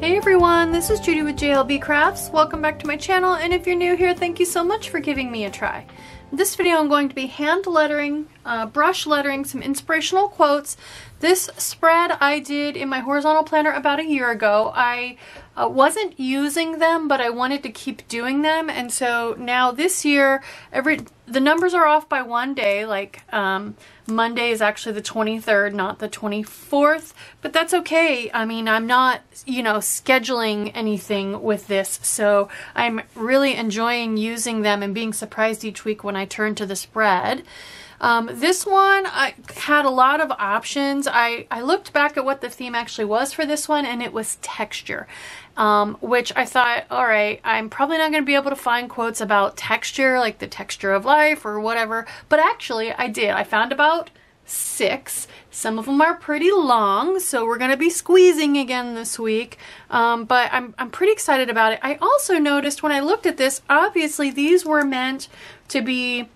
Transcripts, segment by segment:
Hey everyone, this is Judi with JLBCrafts. Welcome back to my channel, and if you're new here, thank you so much for giving me a try. In this video I'm going to be hand lettering, brush lettering some inspirational quotes. This spread I did in my horizontal planner about a year ago. I wasn't using them, but I wanted to keep doing them, and so now this year the numbers are off by one day. Like Monday is actually the 23rd, not the 24th, but that's okay. I mean, I'm not, scheduling anything with this, so I'm really enjoying using them and being surprised each week when I turn to the spread. This one, I had a lot of options. I looked back at what the theme actually was for this one, and it was texture, which I thought, all right, I'm probably not going to be able to find quotes about texture, like the texture of life or whatever, but actually I did. I found about 6. Some of them are pretty long, so we're going to be squeezing again this week, but I'm pretty excited about it. I also noticed when I looked at this, obviously these were meant to be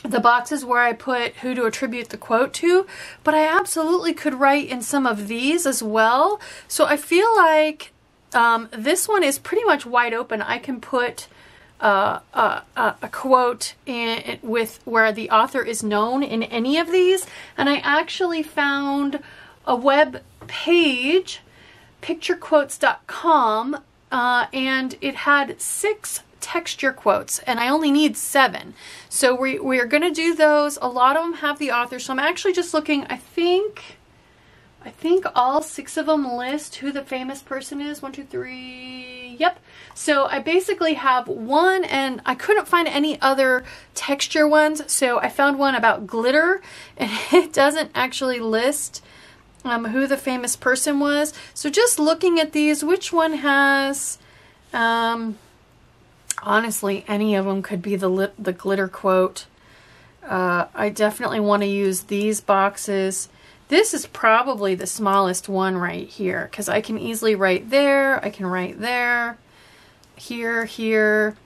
the boxes where I put who to attribute the quote to, but I absolutely could write in some of these as well. So I feel like this one is pretty much wide open. I can put a quote in with where the author is known in any of these, and I actually found a web page, picturequotes.com, and it had 6 texture quotes, and I only need 7. So we're going to do those. A lot of them have the author, so I'm actually just looking. I think all 6 of them list who the famous person is. 1, 2, 3. Yep. So I basically have one, and I couldn't find any other texture ones, so I found one about glitter, and it doesn't actually list who the famous person was. So just looking at these, which one has honestly, any of them could be the glitter quote. I definitely want to use these boxes. This is probably the smallest one right here, because I can easily write there, I can write there, here, here.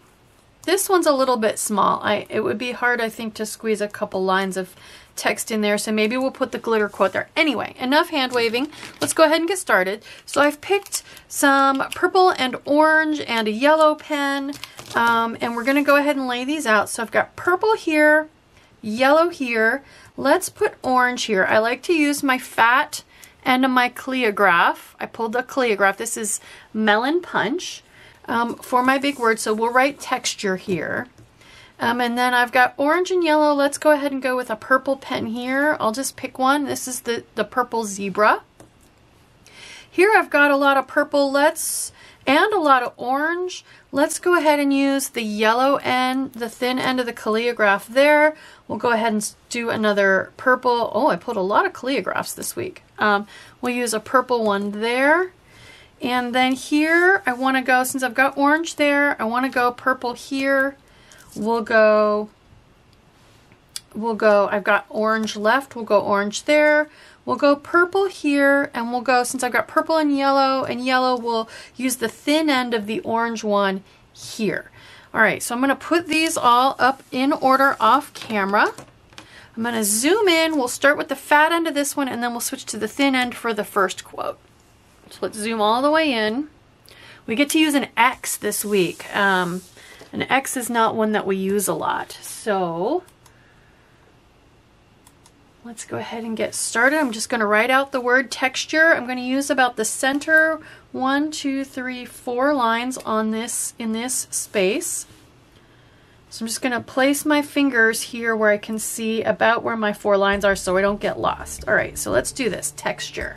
This one's a little bit small. It would be hard, I think, to squeeze a couple lines of text in there, so maybe we'll put the glitter quote there. Anyway, enough hand waving. Let's go ahead and get started. So I've picked some purple and orange and a yellow pen, and we're going to go ahead and lay these out. So I've got purple here, yellow here. Let's put orange here. I like to use my fat end of my Cleograph. I pulled the Cleograph. This is Melon Punch for my big word, so we'll write texture here. And then I've got orange and yellow. Let's go ahead and go with a purple pen here. I'll just pick one. This is the purple zebra. Here I've got a lot of purple and a lot of orange. Let's go ahead and use the yellow end, the thin end of the Cleograph there. We'll go ahead and do another purple. Oh, I put a lot of Cleographs this week. We'll use a purple one there. And then here I want to go, since I've got orange there, I want to go purple here. We'll go, I've got orange left, we'll go orange there. We'll go purple here, and we'll go, since I've got purple and yellow, we'll use the thin end of the orange one here. All right, so I'm going to put these all up in order off camera. I'm going to zoom in. We'll start with the fat end of this one, and then we'll switch to the thin end for the first quote. So let's zoom all the way in. We get to use an X this week. An X is not one that we use a lot, so let's go ahead and get started. I'm just going to write out the word texture. I'm going to use about the center 1, 2, 3, 4 lines on this in this space. So I'm just going to place my fingers here where I can see about where my 4 lines are so I don't get lost. All right, so let's do this. Texture.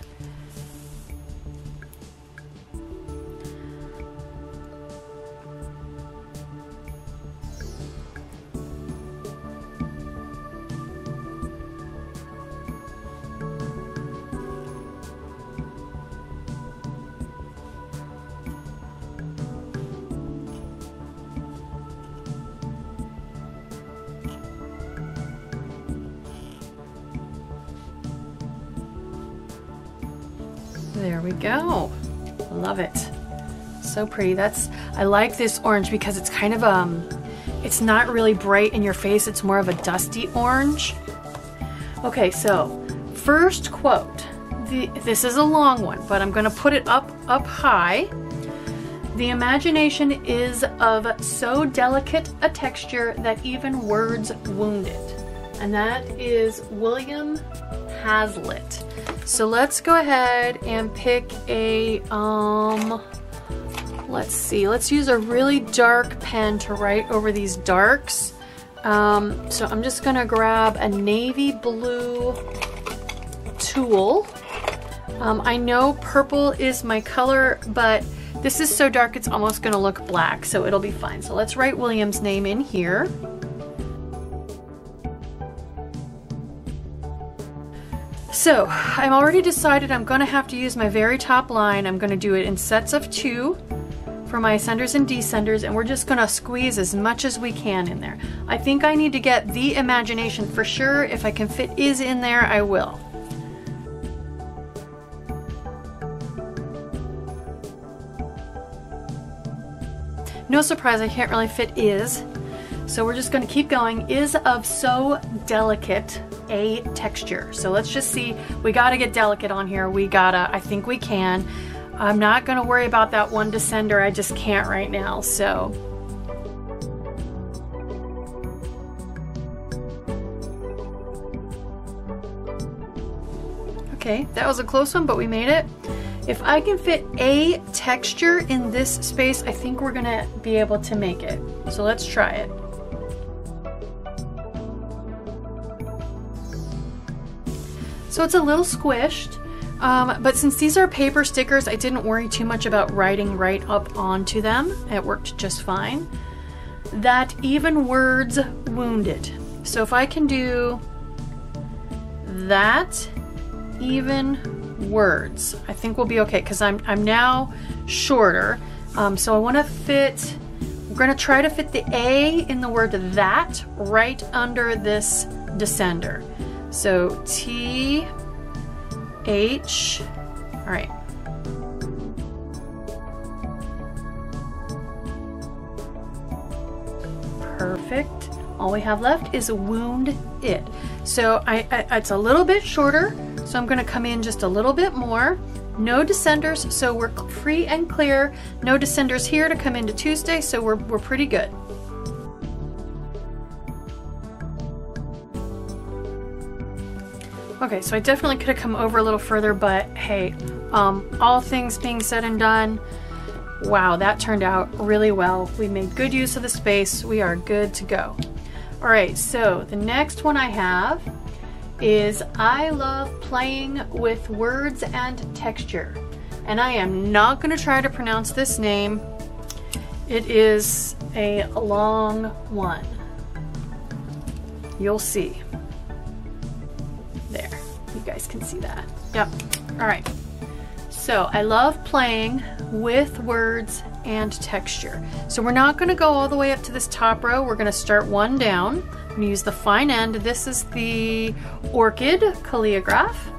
There we go. Love it. So pretty. I like this orange because it's kind of it's not really bright in your face. It's more of a dusty orange. Okay, so first quote. this is a long one, but I'm gonna put it up high. The imagination is of so delicate a texture that even words wound it. And that is William Hazlitt. So let's go ahead and pick a, let's see, let's use a really dark pen to write over these darks. So I'm just gonna grab a navy blue tool. I know purple is my color, but this is so dark it's almost gonna look black, so it'll be fine. So let's write William's name in here. So I'm already decided I'm gonna have to use my very top line. I'm gonna do it in sets of 2 for my ascenders and descenders, and we're just gonna squeeze as much as we can in there. I think I need to get the imagination for sure. If I can fit is in there, I will. No surprise, I can't really fit is. So we're just gonna keep going. Is of so delicate a texture. So let's just see, we gotta get delicate on here. I think we can. I'm not gonna worry about that one descender, I just can't right now, so. Okay, that was a close one, but we made it. If I can fit a texture in this space, I think we're gonna be able to make it. So let's try it. So it's a little squished, but since these are paper stickers, I didn't worry too much about writing right up onto them. It worked just fine. That even words wounded. So if I can do that, even words, I think we'll be okay, because I'm now shorter. So I want to fit, we're going to try to fit the A in the word that right under this descender. So T, H, all right. Perfect. All we have left is wound it. So it's a little bit shorter, so I'm gonna come in just a little bit more. No descenders, so we're free and clear. No descenders here to come into Tuesday, so we're pretty good. Okay, so I definitely could have come over a little further, but hey, all things being said and done, wow, that turned out really well. We made good use of the space. We are good to go. All right, so the next one I have is I love playing with words and texture. And I am not gonna try to pronounce this name. It is a long one. You'll see. There, you guys can see that. Yep, all right. So I love playing with words and texture. So we're not gonna go all the way up to this top row. We're gonna start one down. I'm gonna use the fine end. This is the Orchid Calligraph.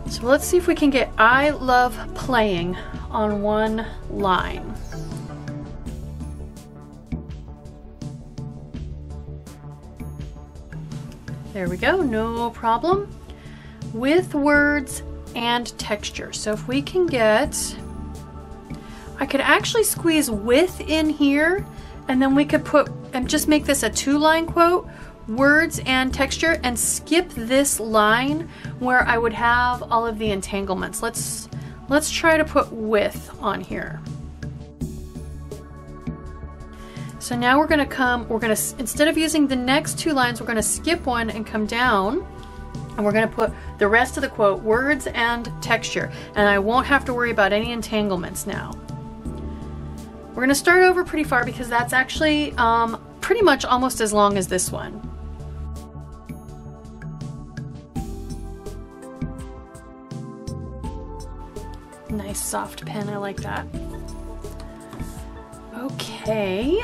So let's see if we can get I love playing on one line. There we go, no problem. With words and texture. So if we can get, I could actually squeeze with in here, and then we could put, and just make this a 2-line quote, words and texture, and skip this line where I would have all of the entanglements. Let's try to put with on here. So now we're gonna instead of using the next 2 lines, we're gonna skip one and come down, and we're gonna put the rest of the quote, words and texture, and I won't have to worry about any entanglements now. We're gonna start over pretty far because that's actually pretty much almost as long as this one. Nice soft pen, I like that. Okay.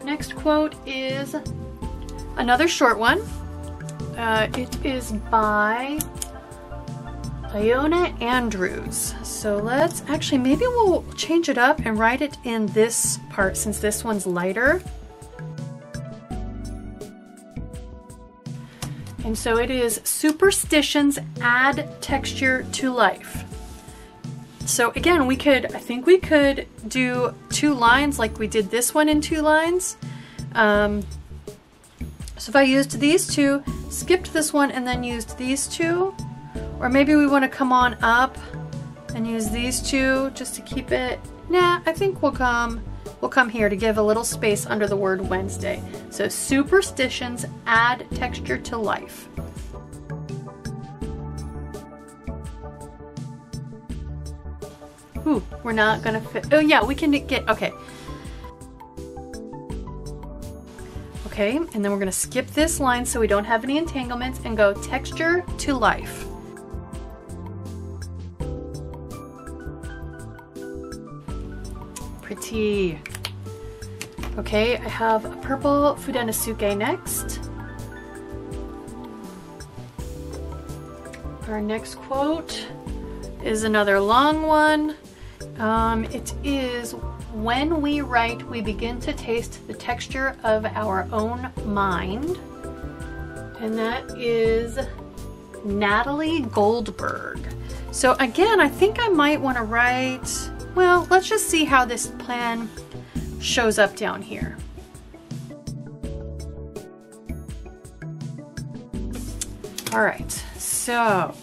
Next quote is another short one. It is by Iona Andrews. So let's actually, maybe we'll change it up and write it in this part since this one's lighter. And so it is Superstitions Add Texture to Life. So again, I think we could do 2 lines like we did this one in 2 lines. So if I used these 2, skipped this one, and then used these 2, or maybe we want to come on up and use these 2 just to keep it. Nah, I think we'll come here to give a little space under the word Wednesday. So Superstitions Add Texture to Life. Ooh, we're not gonna fit. Oh yeah, we can get, okay. Okay, and then we're gonna skip this line so we don't have any entanglements and go Texture to Life. Pretty. Okay, I have a purple Fudenosuke next. Our next quote is another long one. It is, when we write, we begin to taste the texture of our own mind. And that is Natalie Goldberg. So again, I think I might want to write, well, let's just see how this plan shows up down here. All right, so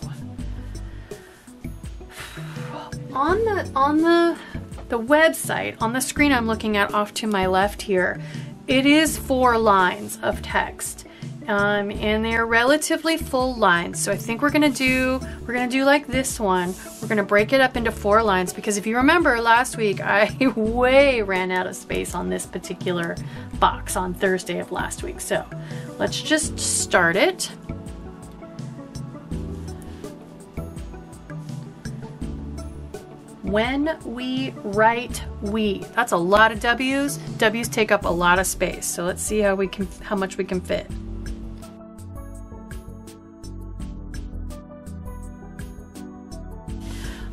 on the website, on the screen I'm looking at off to my left here, it is 4 lines of text. And they're relatively full lines. So I think we're gonna do like this one. We're gonna break it up into 4 lines, because if you remember last week, I way ran out of space on this particular box on Thursday of last week. So let's just start it. When we write, we. That's a lot of W's. W's take up a lot of space. So let's see how much we can fit.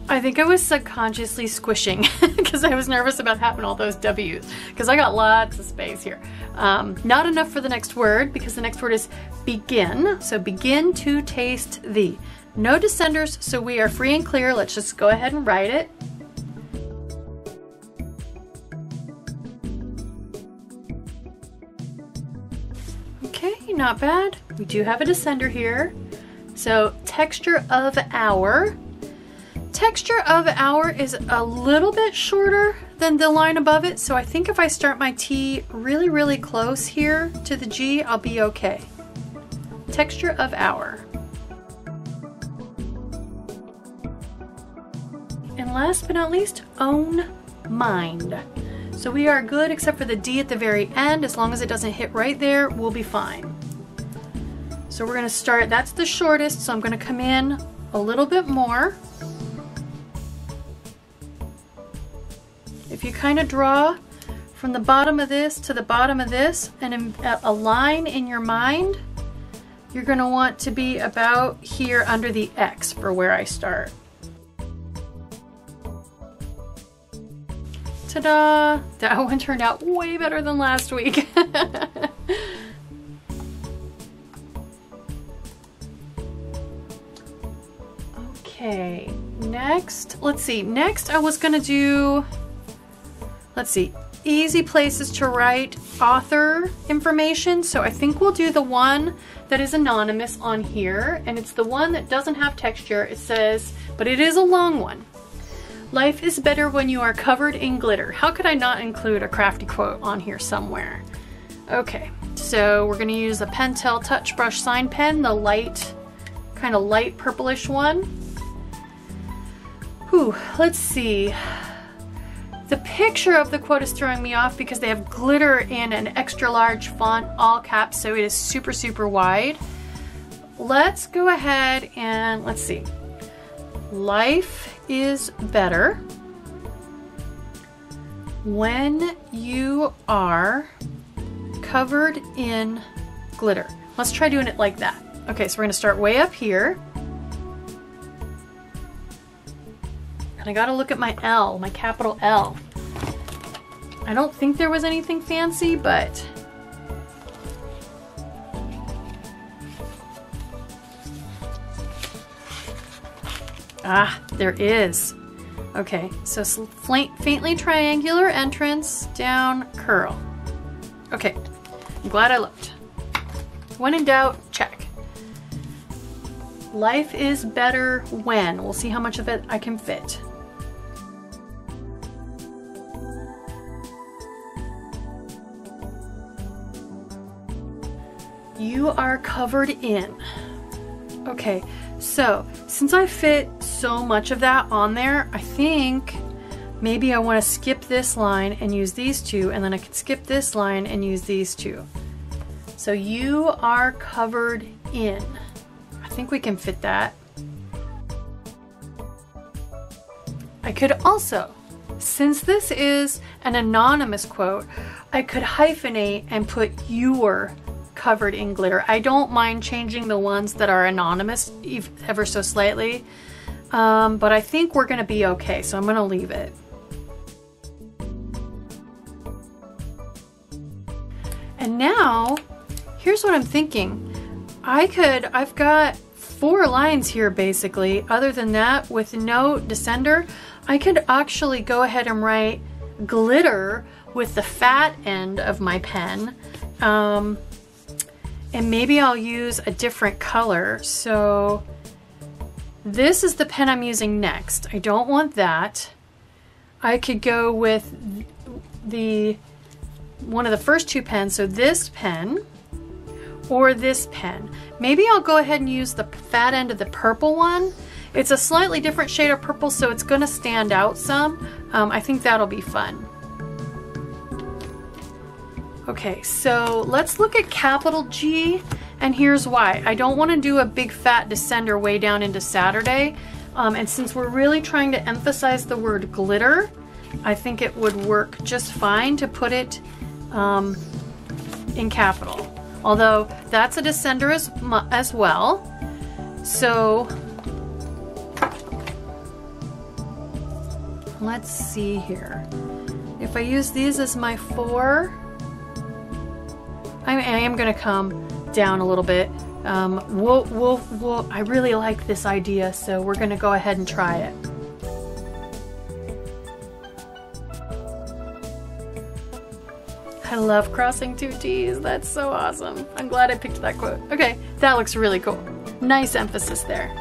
I think I was subconsciously squishing because I was nervous about having all those W's, because I got lots of space here. Not enough for the next word, because the next word is begin. So begin to taste thee. No descenders, so we are free and clear. Let's just go ahead and write it. Okay, not bad. We do have a descender here. So texture of our. Texture of our is a little bit shorter than the line above it, so I think if I start my T really, really close here to the G, I'll be okay. Texture of our. And last but not least, own mind. So we are good except for the D at the very end. As long as it doesn't hit right there, we'll be fine. So we're gonna start, that's the shortest, so I'm gonna come in a little bit more. If you kind of draw from the bottom of this to the bottom of this and a line in your mind, you're going to want to be about here under the X for where I start. Ta-da! That one turned out way better than last week. Okay, next, let's see. Next I was going to do, let's see, easy places to write author information. So I think we'll do the one that is anonymous on here, and it's the one that doesn't have texture. It says, but it is a long one. Life is better when you are covered in glitter. How could I not include a crafty quote on here somewhere? Okay, so we're gonna use the Pentel Touch Brush Sign Pen, the light, kind of light purplish one. Whew, let's see. The picture of the quote is throwing me off because they have glitter in an extra large font, all caps, so it is super, super wide. Let's go ahead and let's see. Life is better when you are covered in glitter. Let's try doing it like that. Okay, so we're gonna start way up here. I gotta look at my L, my capital L. I don't think there was anything fancy, but Ah, there is. Okay, so faintly triangular entrance, down, curl. Okay, I'm glad I looked. When in doubt, check. Life is better when. We'll see how much of it I can fit. You are covered in. Okay, so since I fit so much of that on there, I think maybe I want to skip this line and use these two, and then I can skip this line and use these two. So you are covered in. I think we can fit that. I could also, since this is an anonymous quote, I could hyphenate and put your covered in glitter. I don't mind changing the ones that are anonymous ever so slightly, but I think we're gonna be okay, so I'm gonna leave it. And now, here's what I'm thinking. I've got 4 lines here basically. Other than that, with no descender, I could actually go ahead and write glitter with the fat end of my pen. And maybe I'll use a different color. So this is the pen I'm using next. I don't want that. I could go with one of the first 2 pens, so this pen or this pen. Maybe I'll go ahead and use the fat end of the purple one. It's a slightly different shade of purple, so it's gonna stand out some. I think that'll be fun. Okay, so let's look at capital G, and here's why. I don't want to do a big fat descender way down into Saturday, and since we're really trying to emphasize the word glitter, I think it would work just fine to put it in capital. Although that's a descender as well. So let's see here. If I use these as my 4, I am gonna come down a little bit. I really like this idea, so we're gonna go ahead and try it. I love crossing 2 T's. That's so awesome. I'm glad I picked that quote. Okay, that looks really cool. Nice emphasis there.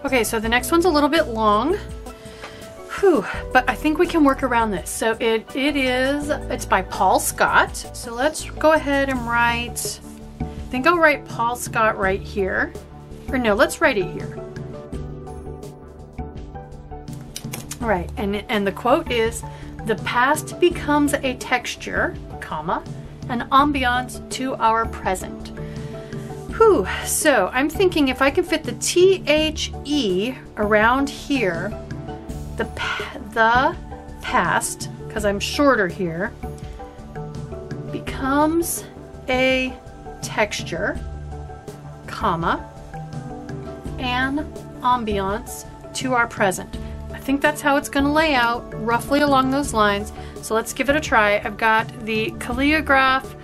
Okay, so the next one's a little bit long. Whew, but I think we can work around this. So it's by Paul Scott. So let's go ahead and write, I think I'll write Paul Scott right here. Or no, let's write it here. All right, and the quote is, "The past becomes a texture, comma, an ambiance to our present." Whew, so I'm thinking if I can fit the THE around here, the past, because I'm shorter here, becomes a texture, comma, an ambiance to our present. I think that's how it's going to lay out, roughly along those lines. So let's give it a try. I've got the calligraph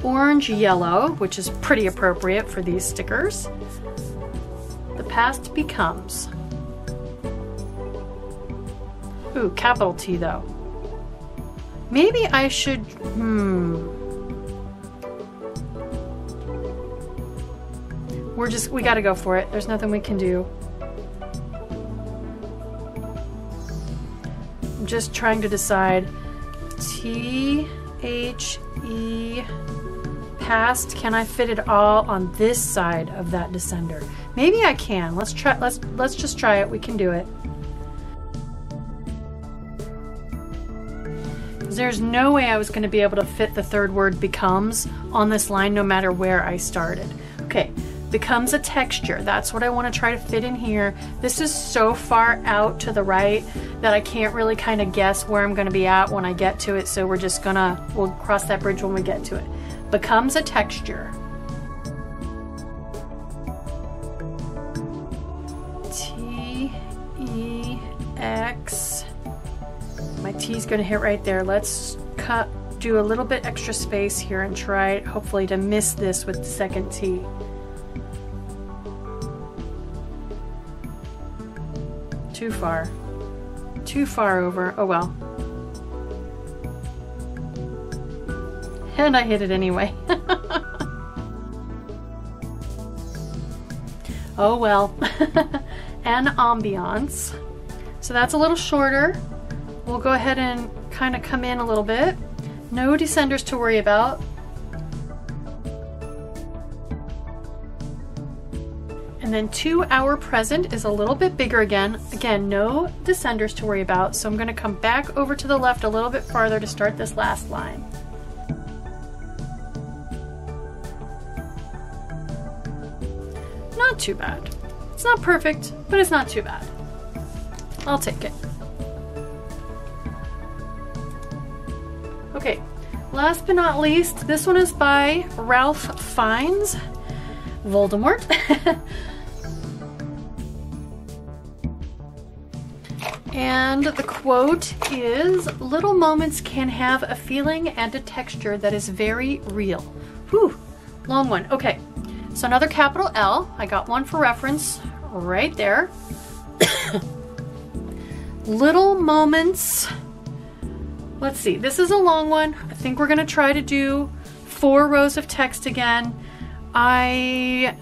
orange yellow, which is pretty appropriate for these stickers. The past becomes. Ooh, capital T though. Maybe I should, we gotta go for it. There's nothing we can do. I'm just trying to decide. THE past, can I fit it all on this side of that descender? Maybe I can. Let's just try it. We can do it. There's no way I was going to be able to fit the third word becomes on this line no matter where I started. Okay, becomes a texture. That's what I want to try to fit in here. This is so far out to the right that I can't really kind of guess where I'm going to be at when I get to it, so we'll cross that bridge when we get to it. Becomes a texture. T-E-X. My T's gonna hit right there. Let's do a little bit extra space here and try, hopefully, to miss this with the second T. too far. Too far over. Oh well. And I hit it anyway. Oh well. And ambiance. So that's a little shorter. We'll go ahead and kind of come in a little bit. No descenders to worry about. And then 2 hour present is a little bit bigger again. Again, no descenders to worry about. So I'm going to come back over to the left a little bit farther to start this last line. Not too bad. It's not perfect, but it's not too bad. I'll take it. Okay, last but not least, this one is by Ralph Fiennes, Voldemort. And the quote is, "Little moments can have a feeling and a texture that is very real." Whew, long one. Okay, so another capital L. I got one for reference right there. Little moments. Let's see, this is a long one. I think we're gonna try to do 4 rows of text again. I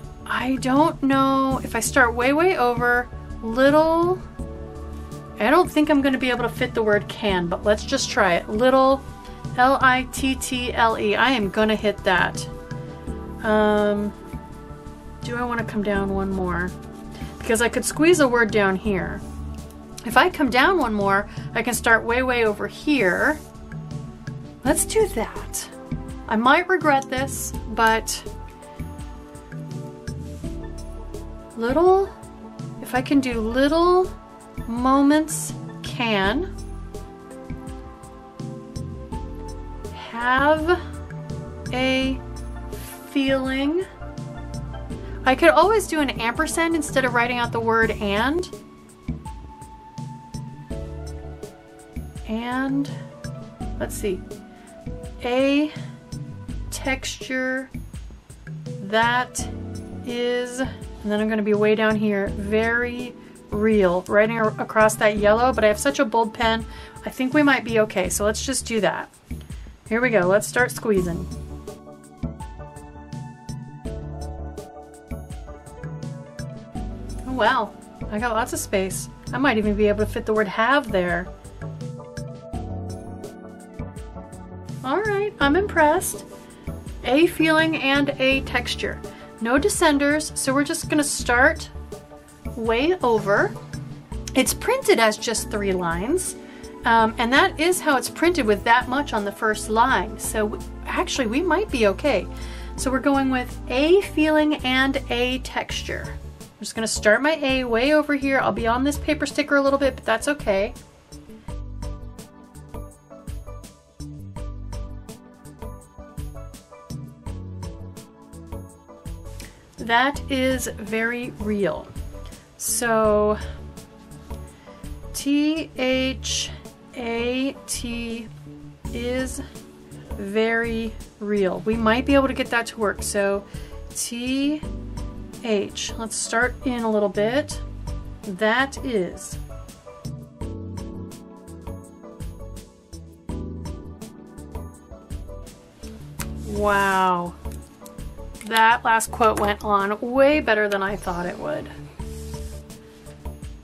don't know if I start way over. Little, I don't think I'm gonna be able to fit the word can, but let's just try it. Little, L-I-T-T-L-E. I am gonna hit that. Do I wanna come down one more? Because I could squeeze a word down here. If I come down one more, I can start way over here. Let's do that. I might regret this, but little, if I can do little moments can have a feeling. I could always do an ampersand instead of writing out the word and. And let's see, a texture that is, and then I'm going to be way down here, very real, writing across that yellow, but I have such a bold pen, I think we might be okay. So let's just do that. Here we go. Let's start squeezing. Oh wow, I got lots of space. I might even be able to fit the word have there. Alright, I'm impressed. A feeling and a texture. No descenders, so we're just gonna start way over. It's printed as just 3 lines, and that is how it's printed, with that much on the first line. So actually we might be okay. So we're going with a feeling and a texture. I'm just gonna start my A way over here. I'll be on this paper sticker a little bit, but that's okay. That is very real. So T-H-A-T is very real. We might be able to get that to work. So T-H, let's start in a little bit. That is. Wow. That last quote went on way better than I thought it would.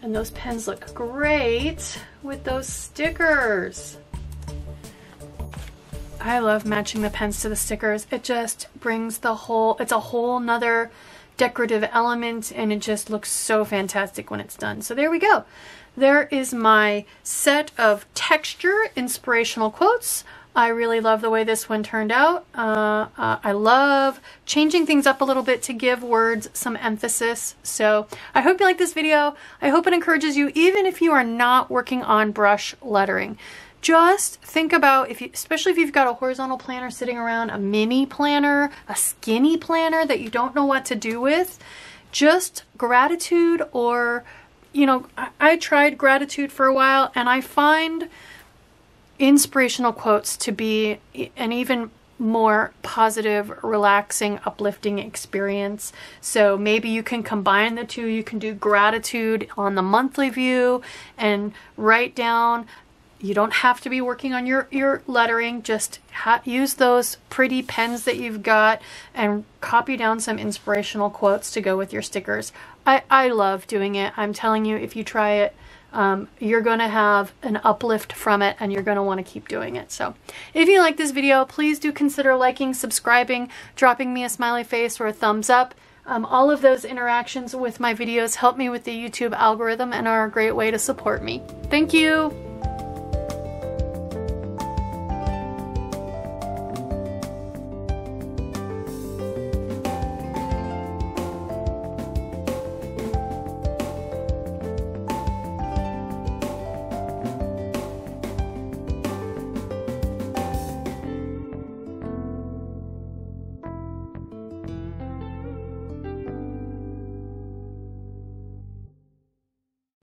And those pens look great with those stickers. I love matching the pens to the stickers. It just brings the whole, it's a whole nother decorative element, and it just looks so fantastic when it's done. So there we go. There is my set of texture inspirational quotes. I really love the way this one turned out. I love changing things up a little bit to give words some emphasis. So I hope you like this video. I hope it encourages you, even if you are not working on brush lettering. Just think about, especially if you've got a horizontal planner sitting around, a mini planner, a skinny planner that you don't know what to do with, just gratitude, or, you know, I tried gratitude for a while, and I find inspirational quotes to be an even more positive, relaxing, uplifting experience. So maybe you can combine the two. You can do gratitude on the monthly view and write down. You don't have to be working on your lettering. Just use those pretty pens that you've got and copy down some inspirational quotes to go with your stickers. I love doing it. I'm telling you, if you try it, you're going to have an uplift from it and you're going to want to keep doing it. So if you like this video, please do consider liking, subscribing, dropping me a smiley face or a thumbs up. All of those interactions with my videos help me with the YouTube algorithm and are a great way to support me. Thank you.